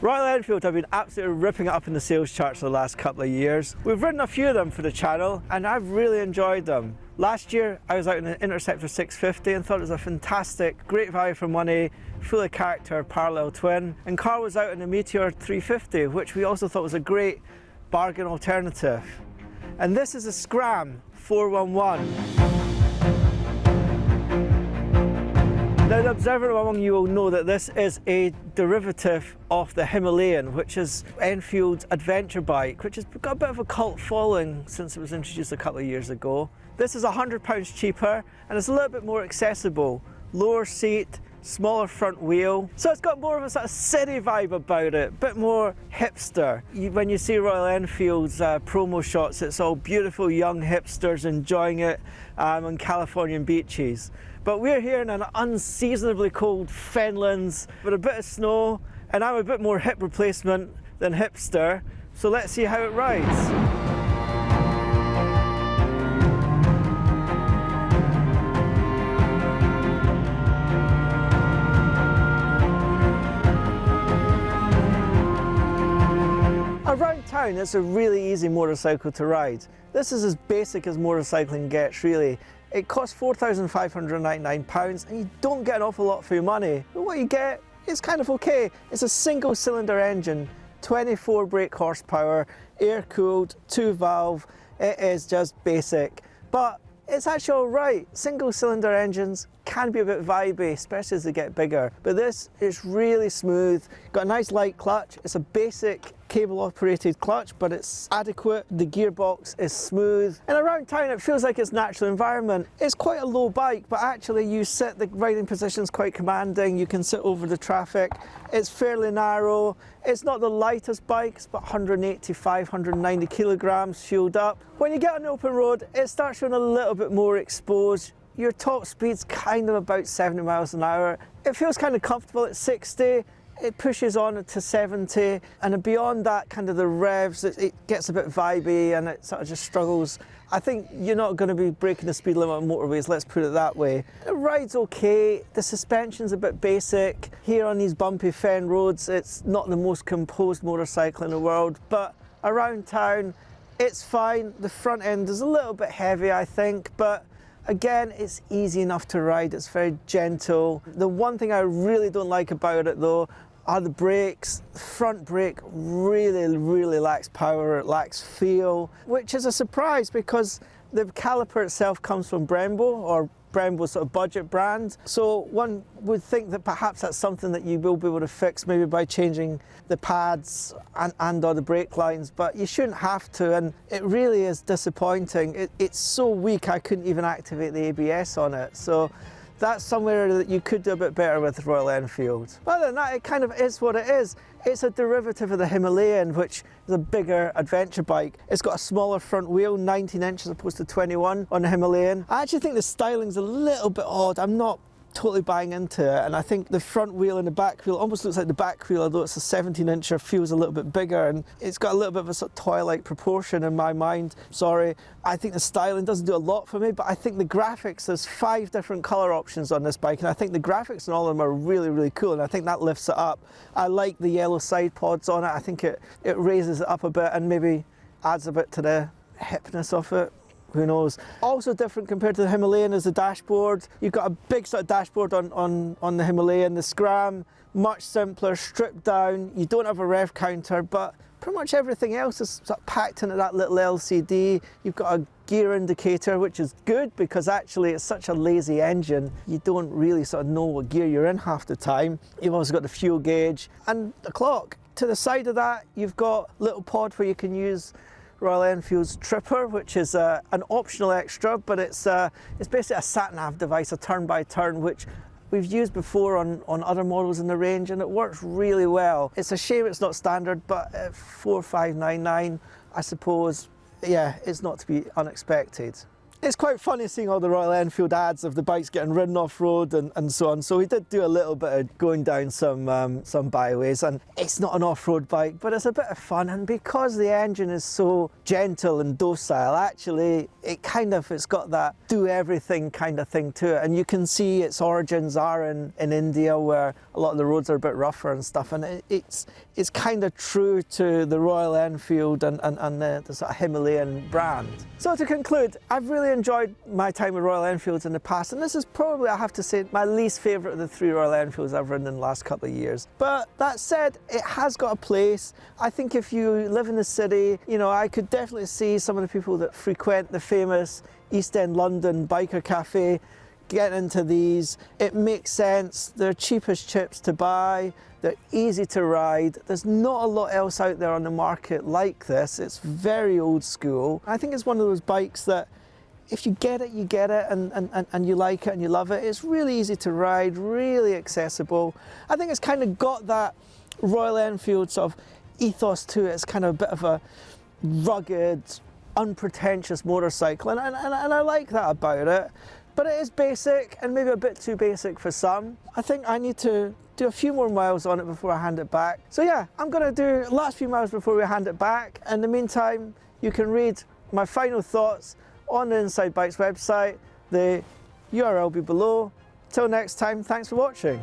Royal Enfield have been absolutely ripping it up in the sales charts for the last couple of years. We've ridden a few of them for the channel and I've really enjoyed them. Last year I was out in the Interceptor 650 and thought it was a fantastic, great value for money, full of character parallel twin. And Carl was out in the Meteor 350, which we also thought was a great bargain alternative. And this is a Scram 411. Now, the observer among you will know that this is a derivative of the Himalayan, which is Enfield's adventure bike, which has got a bit of a cult following since it was introduced a couple of years ago. This is £100 cheaper and it's a little bit more accessible. Lower seat, smaller front wheel. So it's got more of a sort of city vibe about it, a bit more hipster. When you see Royal Enfield's promo shots, it's all beautiful young hipsters enjoying it on Californian beaches. But we're here in an unseasonably cold Fenlands with a bit of snow, and I'm a bit more hip replacement than hipster, so let's see how it rides. Around town, it's a really easy motorcycle to ride. This is as basic as motorcycling gets, really. It costs £4,599 and you don't get an awful lot for your money. But what you get is kind of okay. It's a single cylinder engine, 24 brake horsepower, air cooled, 2-valve. It is just basic, but it's actually all right. Single cylinder engines can be a bit vibey, especially as they get bigger. But this is really smooth. Got a nice light clutch. It's a basic cable operated clutch, but it's adequate. The gearbox is smooth. And around town it feels like it's natural environment. It's quite a low bike, but actually you sit, the riding position's quite commanding. You can sit over the traffic. It's fairly narrow. It's not the lightest bike, it's about 185, 190 kilograms fueled up. When you get on the open road, it starts showing a little bit more exposed. Your top speed's kind of about 70 miles an hour. It feels kind of comfortable at 60. It pushes on to 70, and beyond that, kind of the revs, it gets a bit vibey and it sort of just struggles. I think you're not going to be breaking the speed limit on motorways, let's put it that way. It rides okay, the suspension's a bit basic. Here on these bumpy fen roads, it's not the most composed motorcycle in the world, but around town, it's fine. The front end is a little bit heavy, I think, but again, it's easy enough to ride, it's very gentle. The one thing I really don't like about it though are the brakes. The front brake really lacks power, it lacks feel, which is a surprise because the caliper itself comes from Brembo, or Brembo's sort of budget brand. So one would think that perhaps that's something that you will be able to fix maybe by changing the pads and or the brake lines, but you shouldn't have to, and it really is disappointing. It's so weak I couldn't even activate the ABS on it. So that's somewhere that you could do a bit better with Royal Enfield. But other than that, it kind of is what it is. It's a derivative of the Himalayan, which is a bigger adventure bike. It's got a smaller front wheel, 19 inches as opposed to 21 on the Himalayan. I actually think the styling's a little bit odd. I'm not totally buying into it, and I think the front wheel and the back wheel almost looks like the back wheel, although it's a 17-incher, feels a little bit bigger, and it's got a little bit of a sort of toy-like proportion in my mind. Sorry, I think the styling doesn't do a lot for me, but I think the graphics, there's 5 different colour options on this bike, and I think the graphics on all of them are really cool, and I think that lifts it up. I like the yellow side pods on it. I think it raises it up a bit and maybe adds a bit to the hipness of it. Who knows? Also different compared to the Himalayan is the dashboard. You've got a big sort of dashboard on the Himalayan. The Scram, much simpler, stripped down. You don't have a rev counter, but pretty much everything else is sort of packed into that little LCD. You've got a gear indicator, which is good because actually it's such a lazy engine. You don't really sort of know what gear you're in half the time. You've also got the fuel gauge and the clock. To the side of that, you've got a little pod where you can use Royal Enfield's Tripper, which is an optional extra, but it's basically a sat-nav device, a turn-by-turn, which we've used before on other models in the range, and it works really well. It's a shame it's not standard, but at $4,599, I suppose, yeah, it's not to be unexpected. It's quite funny seeing all the Royal Enfield ads of the bikes getting ridden off-road and so on. So we did do a little bit of going down some byways, and it's not an off-road bike, but it's a bit of fun. And because the engine is so gentle and docile, actually, it's got that do everything kind of thing to it. And you can see its origins are in India, where a lot of the roads are a bit rougher and stuff. And it's kind of true to the Royal Enfield and the sort of Himalayan brand. So to conclude, I've really enjoyed my time with Royal Enfields in the past, and this is probably, I have to say, my least favourite of the 3 Royal Enfields I've ridden in the last couple of years. But that said, it has got a place. I think if you live in the city, you know, I could definitely see some of the people that frequent the famous East End London biker cafe get into these. It makes sense. They're cheap as chips to buy. They're easy to ride. There's not a lot else out there on the market like this. It's very old school. I think it's one of those bikes that if you get it, you get it, and you like it and you love it. It's really easy to ride, really accessible. I think it's kind of got that Royal Enfield sort of ethos to it. It's kind of a bit of a rugged, unpretentious motorcycle, and I like that about it. But it is basic, and maybe a bit too basic for some. I think I need to do a few more miles on it before I hand it back. So yeah, I'm going to do the last few miles before we hand it back. In the meantime, you can read my final thoughts on the Inside Bikes website. The URL will be below. Till next time, thanks for watching.